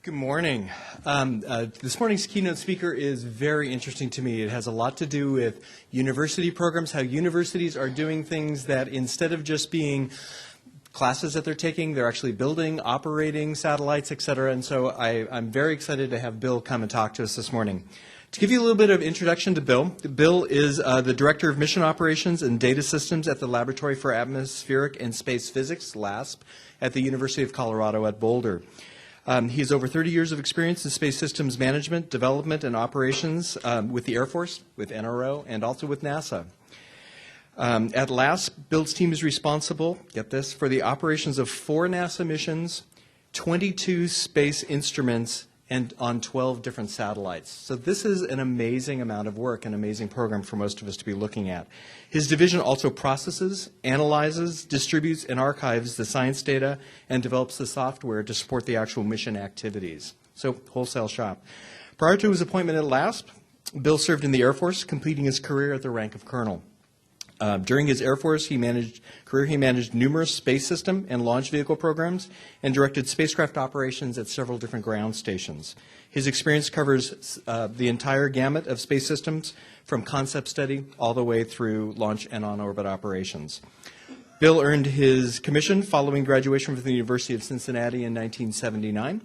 Good morning. This morning's keynote speaker is very interesting to me. It has a lot to do with university programs, how universities are doing things that instead of just being classes that they're taking, they're actually building, operating satellites, et cetera. And so I'm very excited to have Bill come and talk to us this morning. To give you a little bit of introduction to Bill, Bill is the Director of Mission Operations and Data Systems at the Laboratory for Atmospheric and Space Physics, LASP, at the University of Colorado at Boulder. He has over 30 years of experience in space systems management, development, and operations with the Air Force, with NRO, and also with NASA. At LASP, Bill's team is responsible, get this, for the operations of 4 NASA missions, 22 space instruments, and on 12 different satellites. So this is an amazing amount of work, an amazing program for most of us to be looking at. His division also processes, analyzes, distributes, and archives the science data and develops the software to support the actual mission activities. So wholesale shop. Prior to his appointment at LASP, Bill served in the Air Force, completing his career at the rank of colonel. During his Air Force he managed numerous space system and launch vehicle programs and directed spacecraft operations at several different ground stations. His experience covers the entire gamut of space systems, from concept study all the way through launch and on-orbit operations. Bill earned his commission following graduation from the University of Cincinnati in 1979.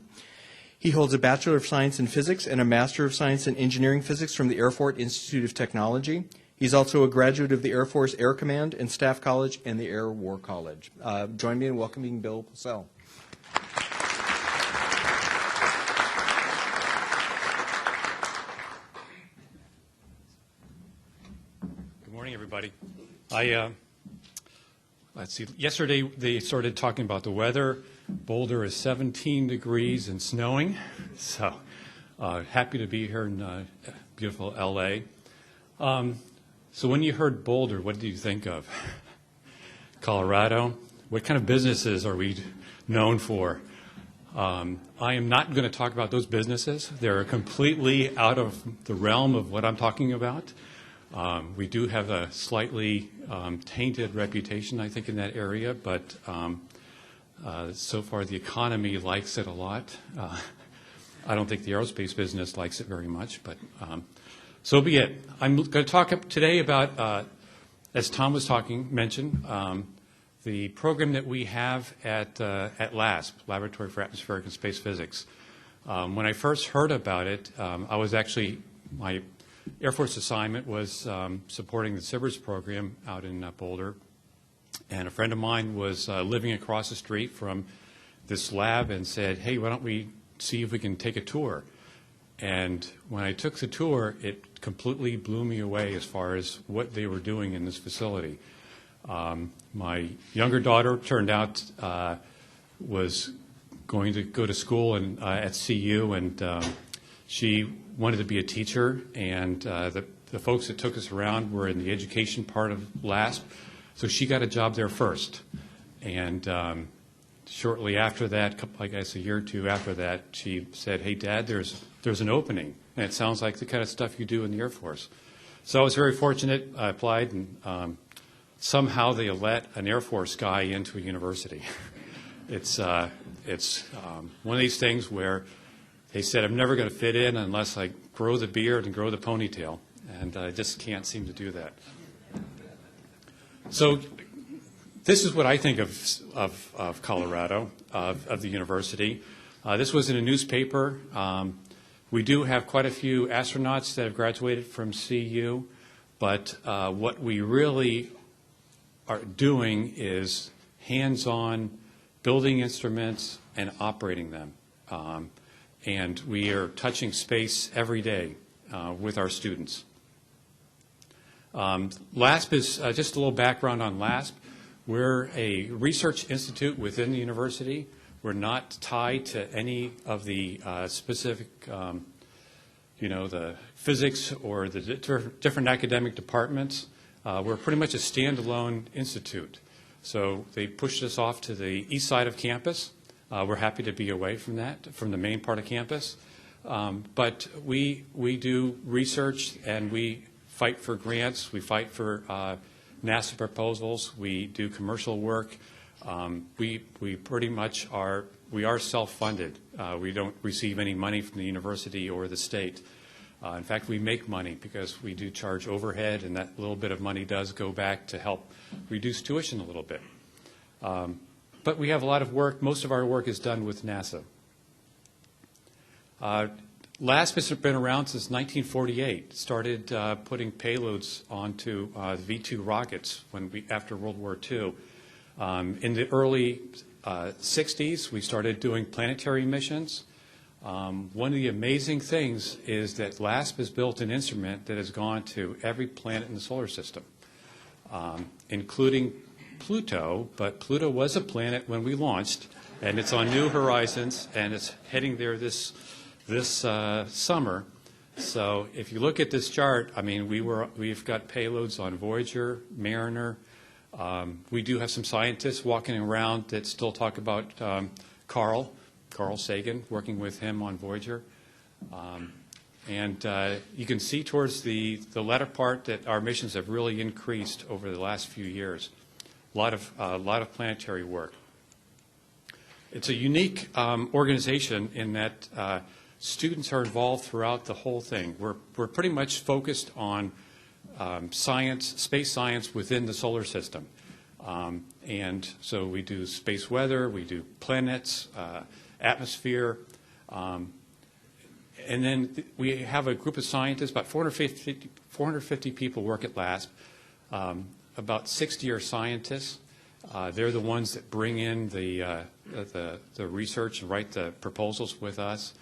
He holds a Bachelor of Science in Physics and a Master of Science in Engineering Physics from the Air Force Institute of Technology. He's also a graduate of the Air Force Air Command and Staff College and the Air War College. Join me in welcoming Bill Purcell. Good morning, everybody. Let's see. Yesterday they started talking about the weather. Boulder is 17 degrees and snowing, so happy to be here in beautiful LA. So when you heard Boulder, what did you think of? Colorado? What kind of businesses are we known for? I am not going to talk about those businesses. They're completely out of the realm of what I'm talking about. We do have a slightly tainted reputation, I think, in that area, but so far the economy likes it a lot. I don't think the aerospace business likes it very much, but so be it. I'm going to talk today about, as Tom was mentioned, the program that we have at LASP, Laboratory for Atmospheric and Space Physics. When I first heard about it, my Air Force assignment was supporting the SBIRS program out in Boulder, and a friend of mine was living across the street from this lab and said, hey, why don't we see if we can take a tour? And when I took the tour, it completely blew me away as far as what they were doing in this facility. My younger daughter turned out was going to go to school at CU, and she wanted to be a teacher, and the folks that took us around were in the education part of LASP, so she got a job there first. And shortly after that, I guess a year or two after that, she said, hey, Dad, there's an opening, and it sounds like the kind of stuff you do in the Air Force. So I was very fortunate. I applied, and somehow they let an Air Force guy into a university. It's one of these things where they said, I'm never going to fit in unless I grow the beard and grow the ponytail, and I just can't seem to do that. So this is what I think of Colorado, of the university. This was in a newspaper. We do have quite a few astronauts that have graduated from CU, but what we really are doing is hands-on building instruments and operating them. And we are touching space every day with our students. LASP is just a little background on LASP. We're a research institute within the university. We're not tied to any of the specific, the physics or the different academic departments. We're pretty much a standalone institute. So they pushed us off to the east side of campus. We're happy to be away from that, from the main part of campus. But we do research, and we fight for grants. We fight for NASA proposals. We do commercial work. We pretty much we are self-funded. We don't receive any money from the university or the state. In fact, we make money because we do charge overhead, and that little bit of money does go back to help reduce tuition a little bit. But we have a lot of work. Most of our work is done with NASA. LASP has been around since 1948. Started putting payloads onto V-2 rockets after World War II. In the early 60s, we started doing planetary missions. One of the amazing things is that LASP has built an instrument that has gone to every planet in the solar system, including Pluto. But Pluto was a planet when we launched, and it's on New Horizons, and it's heading there this summer. So if you look at this chart, I mean, we've got payloads on Voyager, Mariner. We do have some scientists walking around that still talk about Carl Sagan, working with him on Voyager. And you can see towards the latter part that our missions have really increased over the last few years. A lot of planetary work. It's a unique organization in that students are involved throughout the whole thing. We're pretty much focused on space science within the solar system. And so we do space weather, we do planets, atmosphere, and then we have a group of scientists, about 450 people work at LASP. About 60 are scientists. They're the ones that bring in the research and write the proposals with us.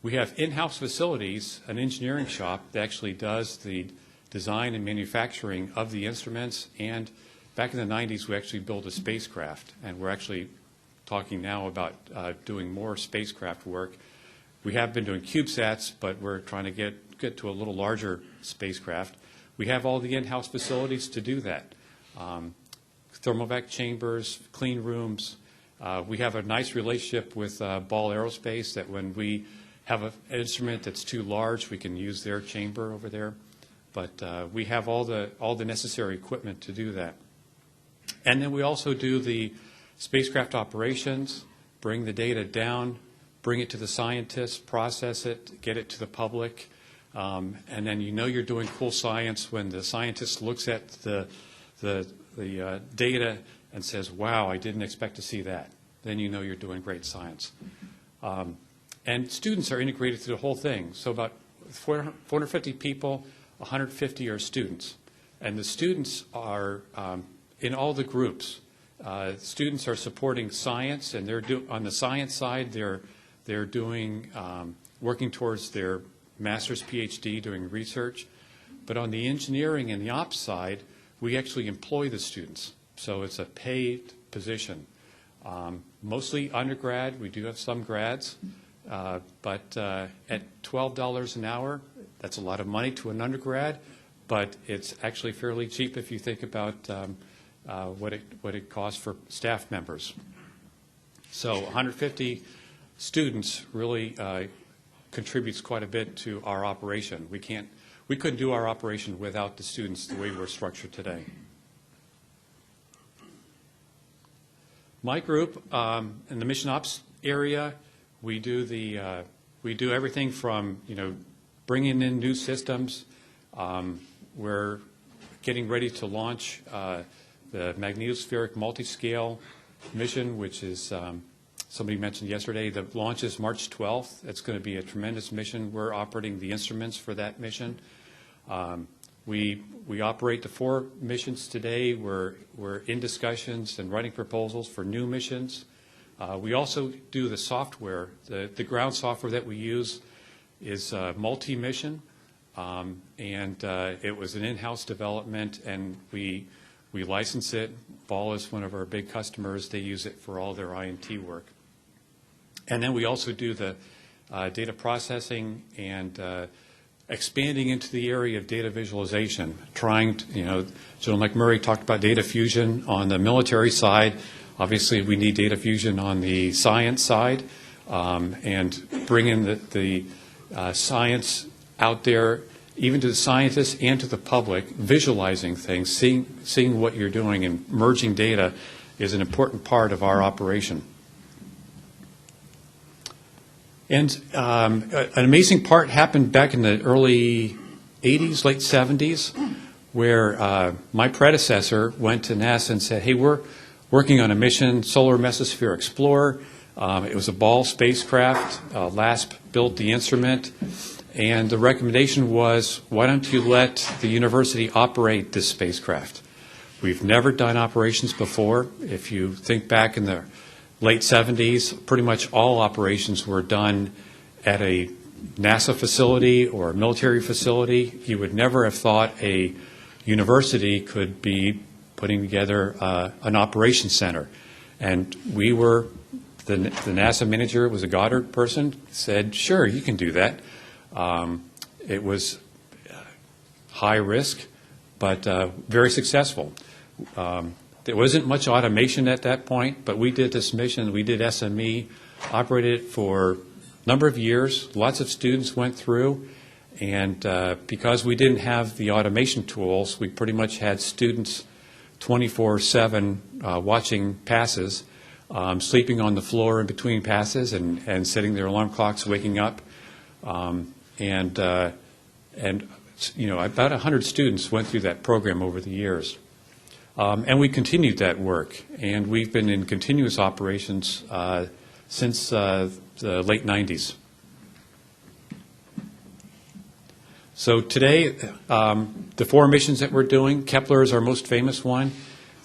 We have in-house facilities, an engineering shop that actually does the design and manufacturing of the instruments, and back in the 90s we actually built a spacecraft, and we're actually talking now about doing more spacecraft work. We have been doing CubeSats, but we're trying to get to a little larger spacecraft. We have all the in-house facilities to do that. Thermovac chambers, clean rooms. We have a nice relationship with Ball Aerospace that when we have an instrument that's too large, we can use their chamber over there. But we have all the necessary equipment to do that. And then we also do the spacecraft operations, bring the data down, bring it to the scientists, process it, get it to the public. And then you know you're doing cool science when the scientist looks at the data and says, wow, I didn't expect to see that. Then you know you're doing great science. And students are integrated through the whole thing. So about 450 people, 150 are students. And the students are in all the groups. Students are supporting science, and on the science side, they're doing working towards their master's PhD doing research. But on the engineering and the ops side, we actually employ the students. So it's a paid position. Mostly undergrad. We do have some grads. But at $12 an hour, that's a lot of money to an undergrad, but it's actually fairly cheap if you think about what it costs for staff members. So 150 students really contributes quite a bit to our operation. We couldn't do our operation without the students the way we're structured today. My group in the mission ops area, we do everything from bringing in new systems. We're getting ready to launch the magnetospheric multiscale mission, which is somebody mentioned yesterday. The launch is March 12th. It's going to be a tremendous mission. We're operating the instruments for that mission. We operate the 4 missions today. We're in discussions and writing proposals for new missions. We also do the software. The ground software that we use is multi-mission, and it was an in-house development, and we license it. Ball is one of our big customers. They use it for all their INT work. And then we also do the data processing and expanding into the area of data visualization, trying to, General McMurray talked about data fusion on the military side. Obviously, we need data fusion on the science side, and bringing the science out there, even to the scientists and to the public, visualizing things, seeing what you're doing and merging data is an important part of our operation. And an amazing part happened back in the early 80s, late 70s, where my predecessor went to NASA and said, hey, we're working on a mission, Solar Mesosphere Explorer. It was a Ball spacecraft. LASP built the instrument. And the recommendation was, why don't you let the university operate this spacecraft? We've never done operations before. If you think back in the late 70s, pretty much all operations were done at a NASA facility or a military facility. You would never have thought a university could be putting together an operations center. And we were, the NASA manager was a Goddard person, said, sure, you can do that. It was high risk, but very successful. There wasn't much automation at that point, but we did this mission. We did SME, operated it for a number of years. Lots of students went through, and because we didn't have the automation tools, we pretty much had students 24/7 watching passes, sleeping on the floor in between passes, and setting their alarm clocks, waking up. And you know, about 100 students went through that program over the years. And we continued that work, and we've been in continuous operations since the late 90s. So today, the 4 missions that we're doing, Kepler is our most famous one.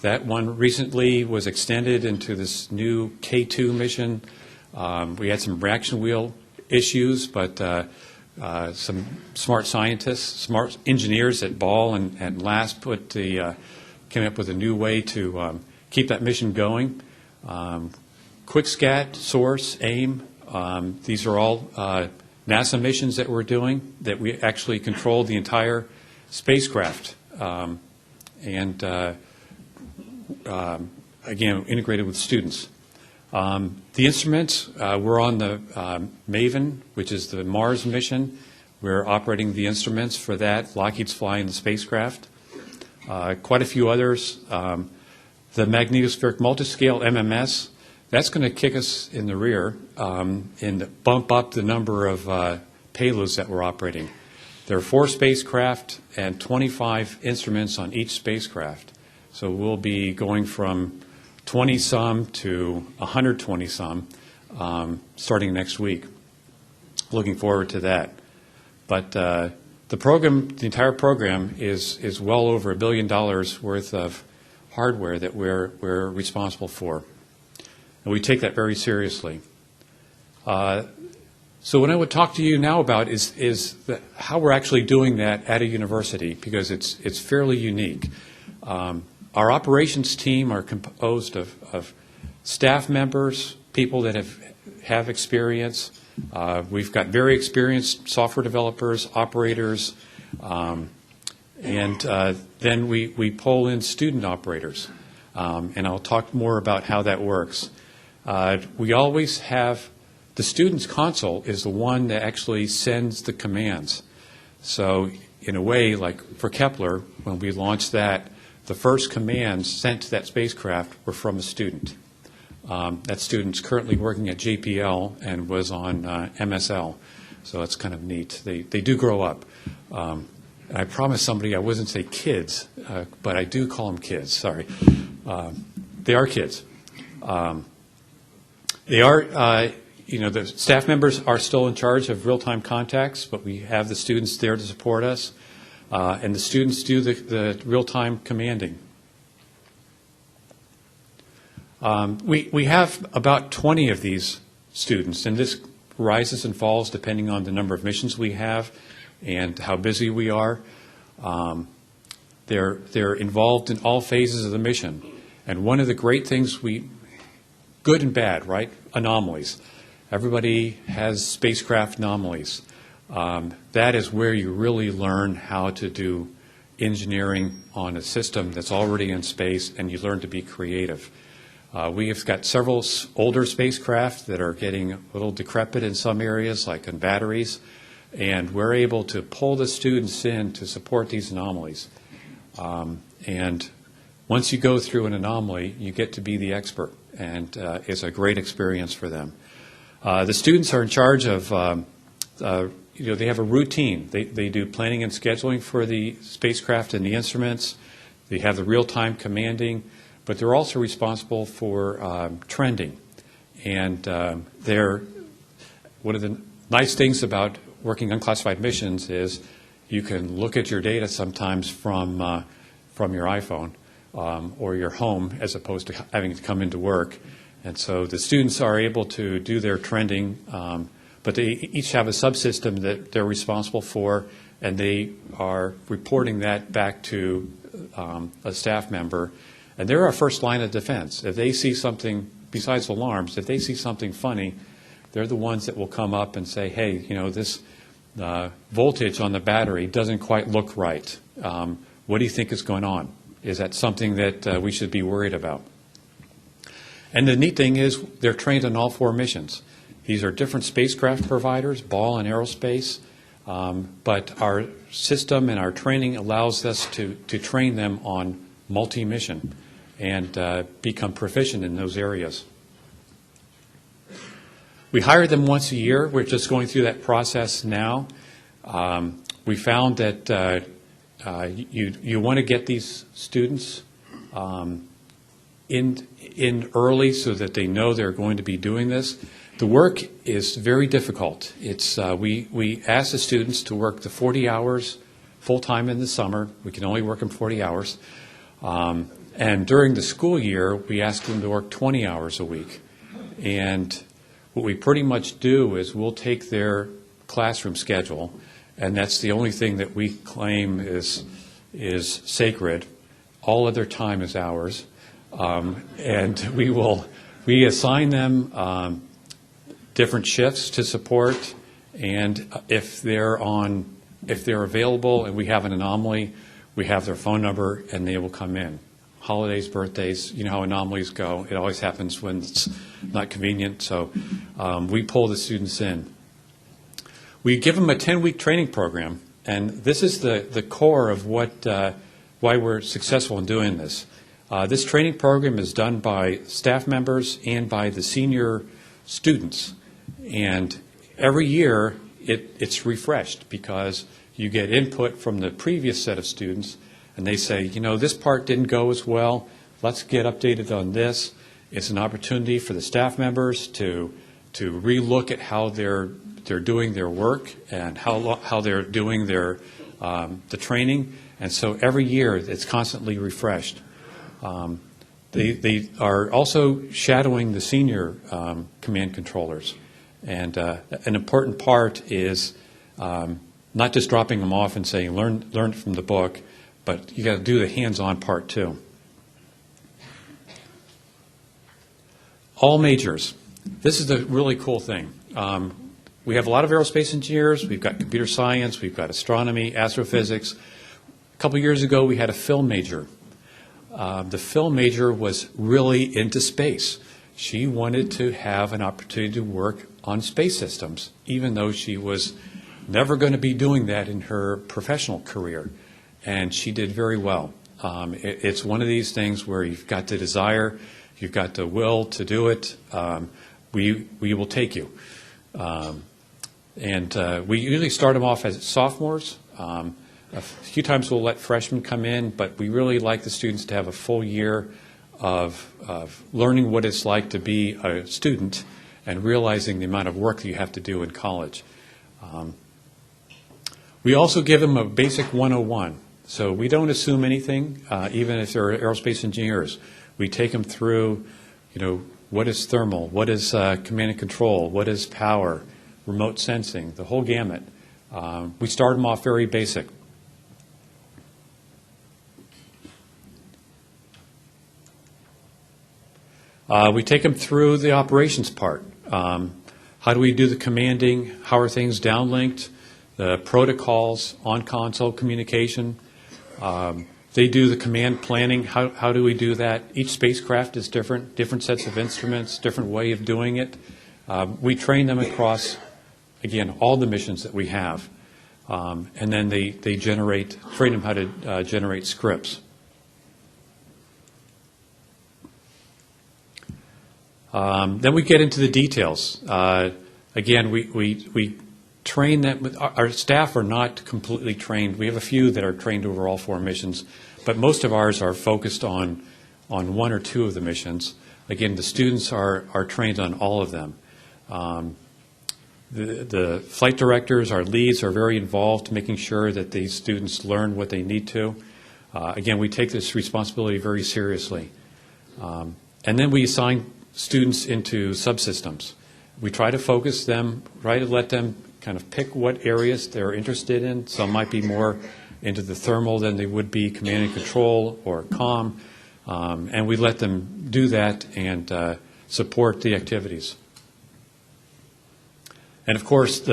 That one recently was extended into this new K2 mission. We had some reaction wheel issues, but some smart scientists, smart engineers at Ball and LASP came up with a new way to keep that mission going. QuickScat, Source, AIM, these are all NASA missions that we're doing, that we actually control the entire spacecraft. Again, integrated with students. The instruments, we're on the MAVEN, which is the Mars mission. We're operating the instruments for that. Lockheed's flying the spacecraft. Quite a few others. The magnetospheric multiscale MMS, that's going to kick us in the rear and bump up the number of payloads that we're operating. There are 4 spacecraft and 25 instruments on each spacecraft. So we'll be going from 20-some to 120-some starting next week. Looking forward to that. But the entire program is well over $1 billion worth of hardware that we're responsible for. And we take that very seriously. So what I would talk to you now about is how we're actually doing that at a university, because it's fairly unique. Our operations team are composed of staff members, people that have experience. We've got very experienced software developers, operators, and then we pull in student operators. And I'll talk more about how that works. We always have the student's console is the one that actually sends the commands. So in a way, like for Kepler, when we launched that, the first commands sent to that spacecraft were from a student. That student's currently working at JPL and was on MSL, so it's kind of neat. They do grow up. And I promised somebody I wouldn't say kids, but I do call them kids, sorry. They are kids. They are, the staff members are still in charge of real-time contacts, but we have the students there to support us. And the students do the real-time commanding. We have about 20 of these students, and this rises and falls depending on the number of missions we have and how busy we are. They're involved in all phases of the mission. And one of the great things good and bad, right? Anomalies. Everybody has spacecraft anomalies. That is where you really learn how to do engineering on a system that's already in space, and you learn to be creative. We have got several older spacecraft that are getting a little decrepit in some areas, like on batteries, and we're able to pull the students in to support these anomalies. And once you go through an anomaly, you get to be the expert, and it's a great experience for them. The students are in charge of, they have a routine. They do planning and scheduling for the spacecraft and the instruments. They have the real-time commanding, but they're also responsible for trending. And one of the nice things about working unclassified missions is you can look at your data sometimes from your iPhone or your home as opposed to having to come into work. And so the students are able to do their trending, but they each have a subsystem that they're responsible for, and they are reporting that back to a staff member. And they're our first line of defense. If they see something, besides alarms, if they see something funny, they're the ones that will come up and say, hey, this voltage on the battery doesn't quite look right. What do you think is going on? Is that something that we should be worried about? And the neat thing is they're trained on all 4 missions. These are different spacecraft providers, Ball and Aerospace, but our system and our training allows us to train them on multi-mission and become proficient in those areas. We hire them once a year. We're just going through that process now. We found that you want to get these students in early so that they know they're going to be doing this. The work is very difficult. It's we ask the students to work the 40 hours full-time in the summer. We can only work them 40 hours. And during the school year, we ask them to work 20 hours a week. And what we pretty much do is we'll take their classroom schedule, and that's the only thing that we claim is sacred. All other time is ours. And we assign them different shifts to support, and if they're available and we have an anomaly, we have their phone number and they will come in. Holidays, birthdays, you know how anomalies go. It always happens when it's not convenient, so we pull the students in. We give them a 10-week training program, and this is the core of why we're successful in doing this. This training program is done by staff members and by the senior students, and every year it's refreshed because you get input from the previous set of students, and they say, this part didn't go as well. Let's get updated on this. It's an opportunity for the staff members to relook at how they're doing their work and how they're doing their the training. And so every year it's constantly refreshed. They are also shadowing the senior command controllers, and an important part is not just dropping them off and saying learn from the book, but you got to do the hands-on part too. All majors. This is the really cool thing. We have a lot of aerospace engineers. We've got computer science. We've got astronomy, astrophysics. A couple years ago, we had a film major. The film major was really into space. She wanted to have an opportunity to work on space systems, even though she was never going to be doing that in her professional career. And she did very well. It's one of these things where you've got the desire, you've got the will to do it. We will take you. We usually start them off as sophomores. A few times we'll let freshmen come in, but we really like the students to have a full year of learning what it's like to be a student and realizing the amount of work that you have to do in college. We also give them a basic 101. So we don't assume anything, even if they're aerospace engineers. We take them through, what is thermal, what is command and control, what is power, remote sensing, the whole gamut. We start them off very basic. We take them through the operations part. How do we do the commanding? How are things downlinked? The protocols, on-console communication. They do the command planning. How do we do that? Each spacecraft is different sets of instruments, different way of doing it. We train them across, again, all the missions that we have. And then they train them how to generate scripts. Then we get into the details. Again, we train them. Our staff are not completely trained. We have a few that are trained over all 4 missions, but most of ours are focused on 1 or 2 of the missions. Again, the students are trained on all of them. The flight directors, our leads, are very involved, making sure that these students learn what they need to. Again, we take this responsibility very seriously. And then we assign students into subsystems. We try to focus them, try to let them kind of pick what areas they're interested in. Some might be more into the thermal than they would be command and control or comm. And we let them do that and support the activities. And of course,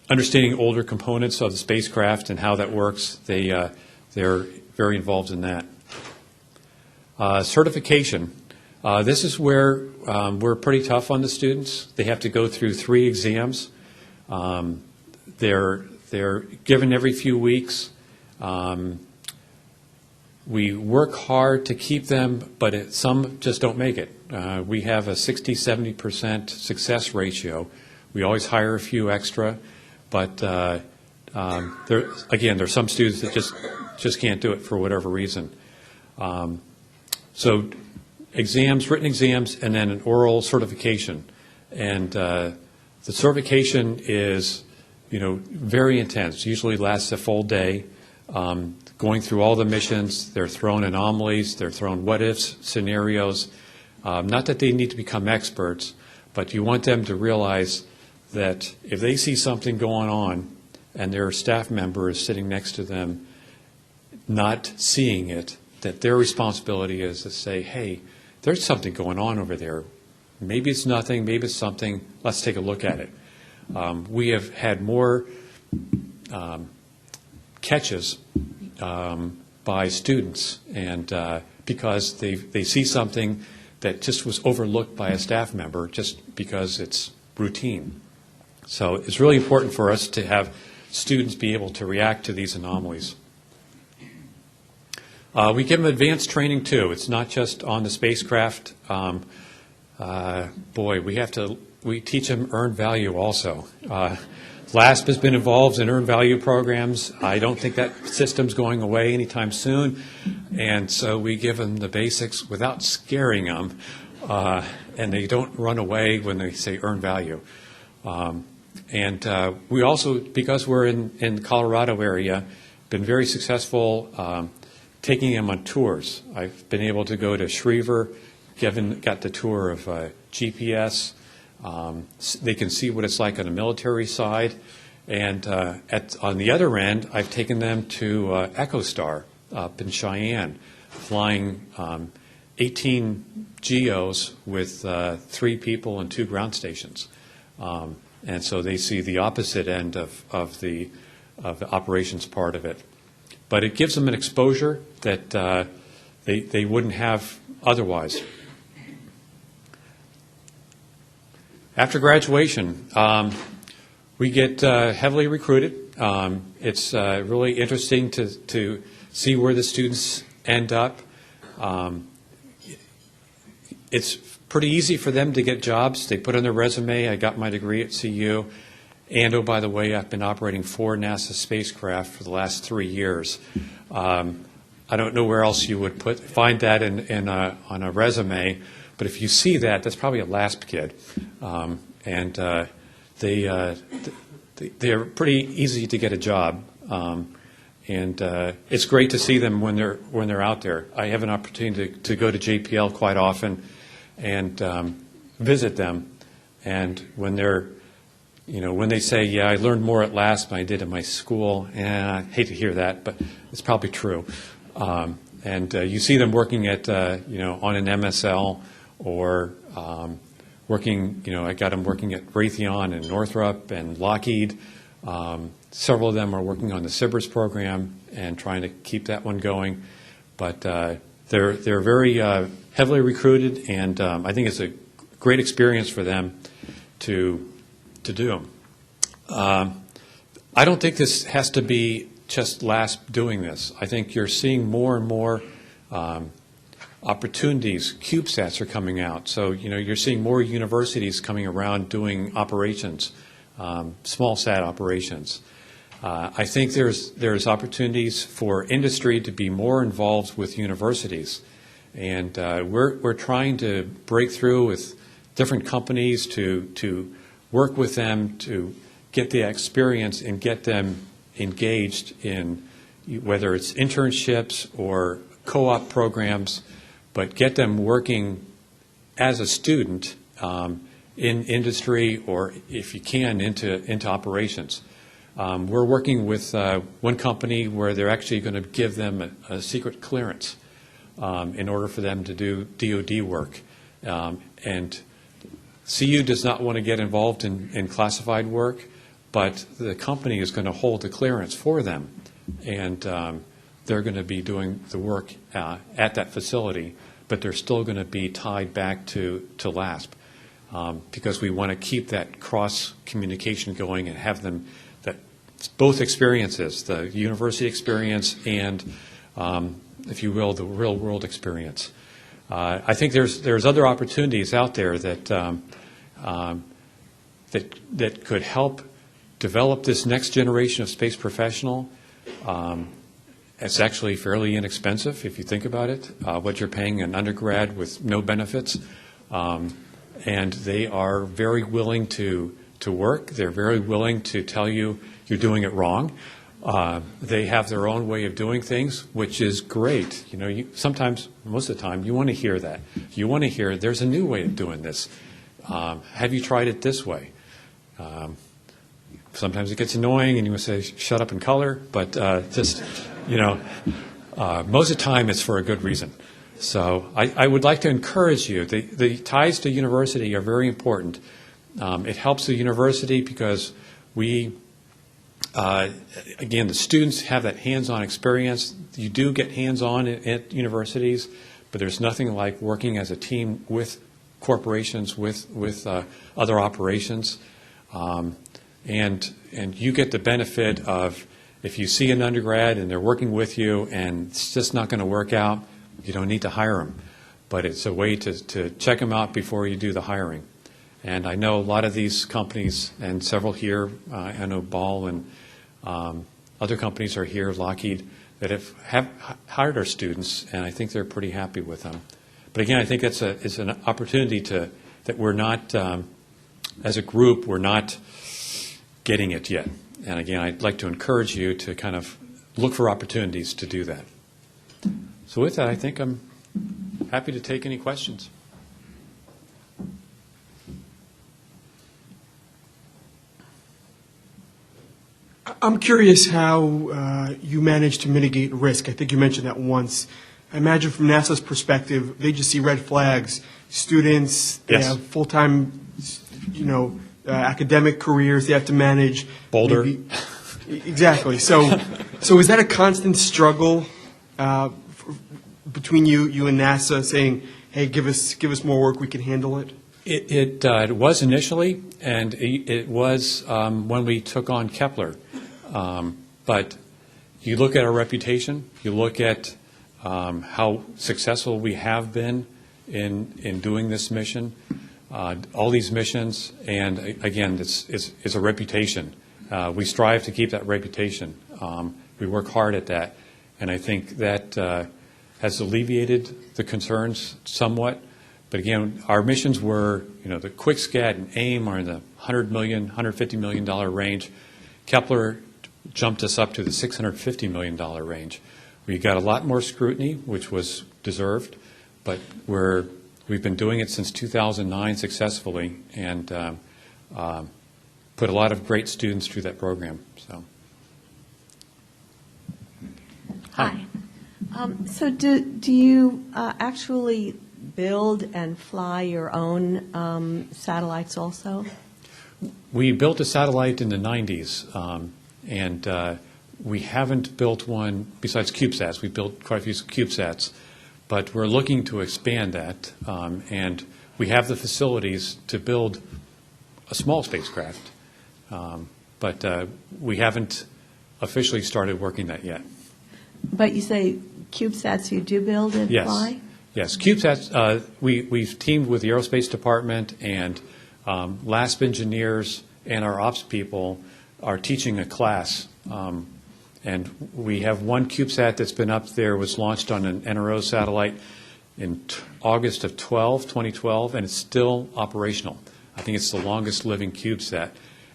understanding older components of the spacecraft and how that works, they're very involved in that. Certification. This is where we're pretty tough on the students. They have to go through 3 exams. They're given every few weeks. We work hard to keep them, but some just don't make it. We have a 60-70% success ratio. We always hire a few extra, but there's some students that just can't do it for whatever reason. So exams, written exams, and then an oral certification. And the certification is, very intense. Usually lasts a full day. Going through all the missions, they're thrown anomalies, they're thrown what-ifs scenarios. Not that they need to become experts, but you want them to realize that if they see something going on and their staff member is sitting next to them not seeing it, that their responsibility is to say, hey, there's something going on over there. Maybe it's nothing, maybe it's something. Let's take a look at it. We have had more catches by students, and because they see something that just was overlooked by a staff member just because it's routine. So it's really important for us to have students be able to react to these anomalies. We give them advanced training too. It's not just on the spacecraft. We teach them earned value also. LASP has been involved in earned value programs. I don't think that system's going away anytime soon. And so we give them the basics without scaring them. And they don't run away when they say earned value. We also, because we're in the Colorado area, been very successful taking them on tours. I've been able to go to Schriever, got the tour of GPS. They can see what it's like on the military side. And on the other end, I've taken them to EchoStar up in Cheyenne, flying 18 GEOs with 3 people and 2 ground stations. And so they see the opposite end of the operations part of it. But it gives them an exposure that they wouldn't have otherwise. After graduation, we get heavily recruited. It's really interesting to see where the students end up. It's pretty easy for them to get jobs. They put on their resume, I got my degree at CU. And, oh, by the way, I've been operating 4 NASA spacecraft for the last 3 years. I don't know where else you would find that on a resume. But if you see that, that's probably a LASP kid. They're pretty easy to get a job. It's great to see them when they're out there. I have an opportunity to go to JPL quite often and visit them. And when they say, yeah, I learned more at LASP than I did at my school, and I hate to hear that, but it's probably true. You see them working at, on an MSL or working, I got them working at Raytheon and Northrop and Lockheed. Several of them are working on the SBIRS program and trying to keep that one going. But they're very heavily recruited, and I think it's a great experience for them to do them. I don't think this has to be just LASP doing this. I think you're seeing more and more opportunities. CubeSats are coming out. So, you're seeing more universities coming around doing operations, small sat operations. I think there's opportunities for industry to be more involved with universities. And we're trying to break through with different companies to work with them to get the experience and get them engaged in whether it's internships or co-op programs, but get them working as a student in industry or, if you can, into operations. We're working with one company where they're actually going to give them a secret clearance in order for them to do DoD work. And CU does not want to get involved in classified work, but the company is going to hold the clearance for them. And they're going to be doing the work at that facility, but they're still going to be tied back to LASP because we want to keep that cross-communication going and have them, that both experiences, the university experience and, if you will, the real-world experience. I think there's other opportunities out there that that could help develop this next generation of space professional. It's actually fairly inexpensive if you think about it, what you're paying an undergrad with no benefits. And they are very willing to work. They're very willing to tell you you're doing it wrong. They have their own way of doing things, which is great. Sometimes, most of the time, you want to hear that. You want to hear there's a new way of doing this. Have you tried it this way? Sometimes it gets annoying and you want to say, shut up and color, but most of the time it's for a good reason. So I would like to encourage you. The ties to university are very important. It helps the university because we, again, the students have that hands-on experience. You do get hands-on at universities, but there's nothing like working as a team with corporations, with other operations. And you get the benefit of, if you see an undergrad and they're working with you and it's just not going to work out, you don't need to hire them. But it's a way to check them out before you do the hiring. And I know a lot of these companies, and several here, I know Ball and other companies are here, Lockheed, that have hired our students, and I think they're pretty happy with them. But again, I think it's an opportunity that we're not, as a group, we're not getting it yet. And again, I'd like to encourage you to kind of look for opportunities to do that. So with that, I think I'm happy to take any questions. I'm curious how you manage to mitigate risk. I think you mentioned that once. I imagine from NASA's perspective, they just see red flags. Students, they Yes. have full-time, academic careers they have to manage. Boulder. Exactly. So is that a constant struggle between you and NASA, saying, "Hey, give us more work, we can handle it"? It was initially, and it was when we took on Kepler. But you look at our reputation, you look at how successful we have been in doing this mission, all these missions, and again, it's a reputation. We strive to keep that reputation. We work hard at that, and I think that has alleviated the concerns somewhat. But again, our missions were, the QuickScat and AIM are in the $100 million, $150 million range. Kepler jumped us up to the $650 million range. We got a lot more scrutiny, which was deserved, but we've been doing it since 2009 successfully, and put a lot of great students through that program. So, Hi. So do you actually build and fly your own satellites also? we built a satellite in the 90s, and we haven't built one besides CubeSats. We built quite a few CubeSats, but we're looking to expand that, and we have the facilities to build a small spacecraft, but we haven't officially started working that yet. But you say CubeSats you do build and Yes. fly? Yes, CubeSats, we've teamed with the Aerospace Department, and LASP engineers and our ops people are teaching a class. And we have one CubeSat that's been up there, was launched on an NRO satellite in August of 2012, and it's still operational. I think it's the longest living CubeSat,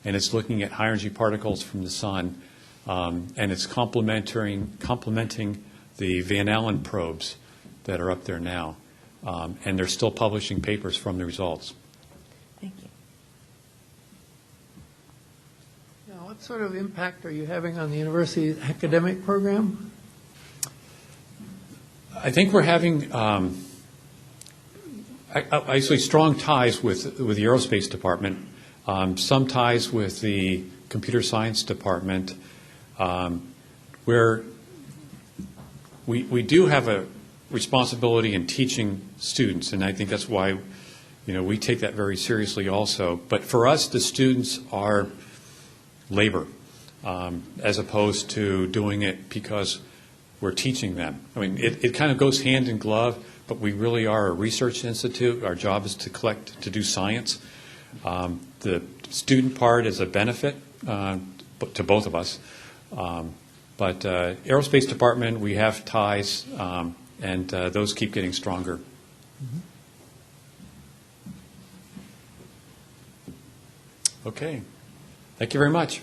and it's looking at high energy particles from the sun, and it's complementing the Van Allen probes that are up there now, and they're still publishing papers from the results. Thank you. Now, what sort of impact are you having on the university's academic program? I think we're having actually strong ties with the Aerospace Department, some ties with the Computer Science Department, where we do have a responsibility in teaching students, and I think that's why we take that very seriously also. But for us, the students are labor, as opposed to doing it because we're teaching them. I mean, it kind of goes hand in glove, but we really are a research institute. Our job is to do science. The student part is a benefit to both of us. But Aerospace Department, we have ties, and those keep getting stronger. Okay. Thank you very much.